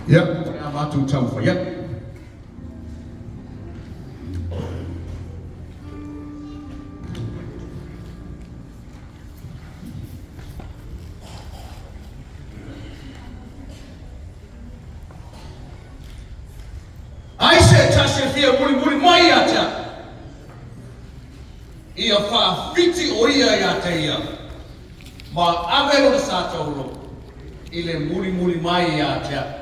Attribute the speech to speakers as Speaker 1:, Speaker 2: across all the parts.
Speaker 1: Yep, I'm about to tell for yep. I said, Tasha, here, Muri Mayata. Ia whawhiti o ia ia te ia. Ma avero na sātauro. Ile muri mai ia te.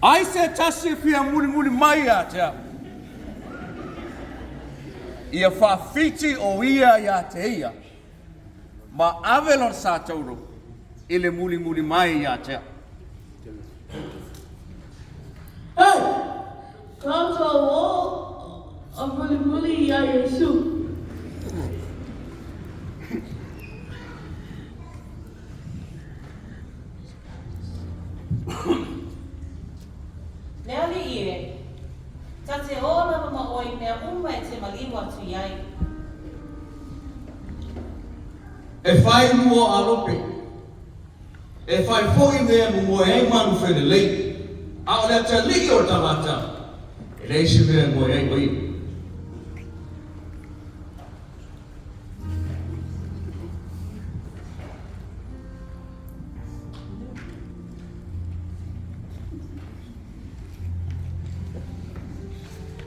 Speaker 1: I said, Tasha, fia muri mai ia te. Ia whawhiti o ia te ia. Ma avelor sa tauro. Ile muri mai ia te.
Speaker 2: Hey! Come to a wall of muli ia Yesu.
Speaker 3: Lea li ie, ta te ola ma oi mea umma e te maliwa tu iai.
Speaker 1: E whai mua alope. E Faifeau I mea mua e manu whene lei. A o lea te liki o tamata. E lei si mea mua e wai.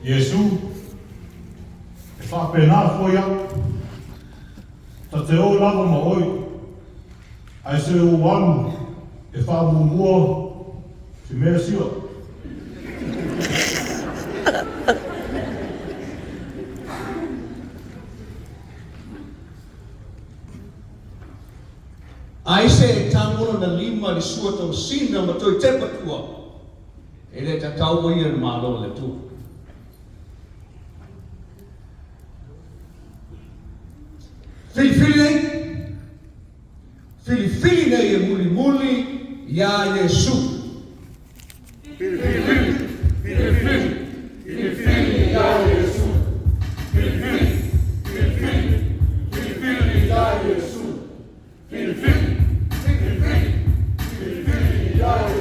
Speaker 4: Yesu, e whapena foi au, ta te o lava ma oi, ai se o wanu, e whamumua, te mea siwa.
Speaker 1: Ai se e tangono na lima li sua tau sina ma toi te patua. E le ta tau ia na malo le tu. Fili nei e muli ia Yesu. Fili ia Yesu. Fili ia Yesu.
Speaker 5: Yeah.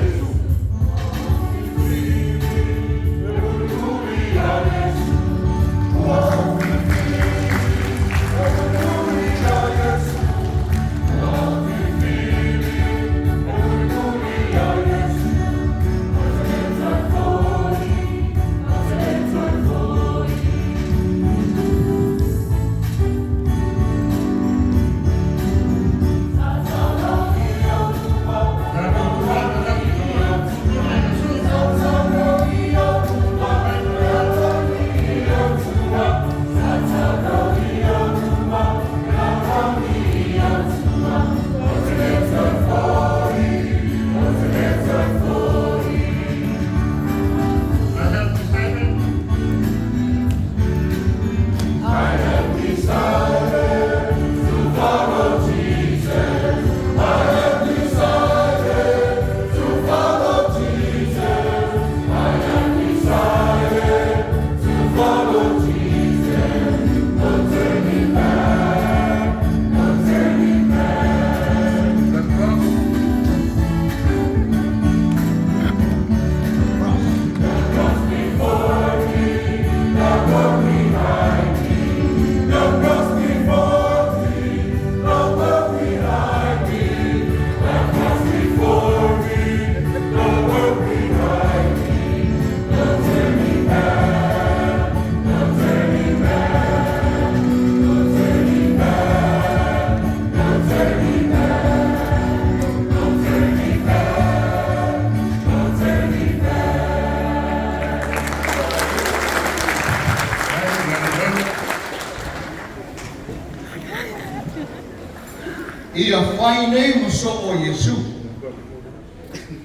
Speaker 1: Ia whai nei mo so o Yesu.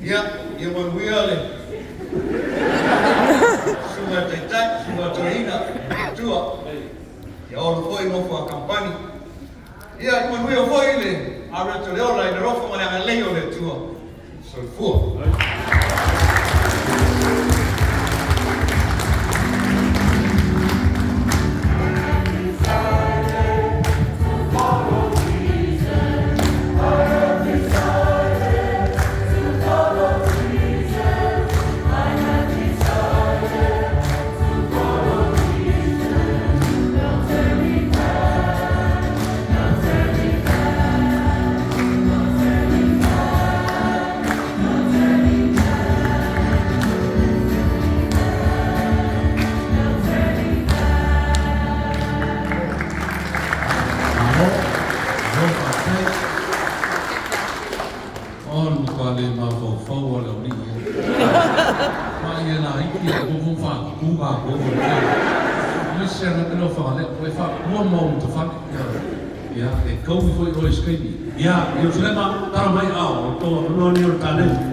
Speaker 1: Ia manuia le. Sunga te tai, sunga toina, tua. Ia oro foi no fua kampani. Ia manuia foi le. Areto Ole Ola i le rofo ma le leo le tua. So fua.
Speaker 5: IERUSALEMA, tara mai ao, to no ni o tane.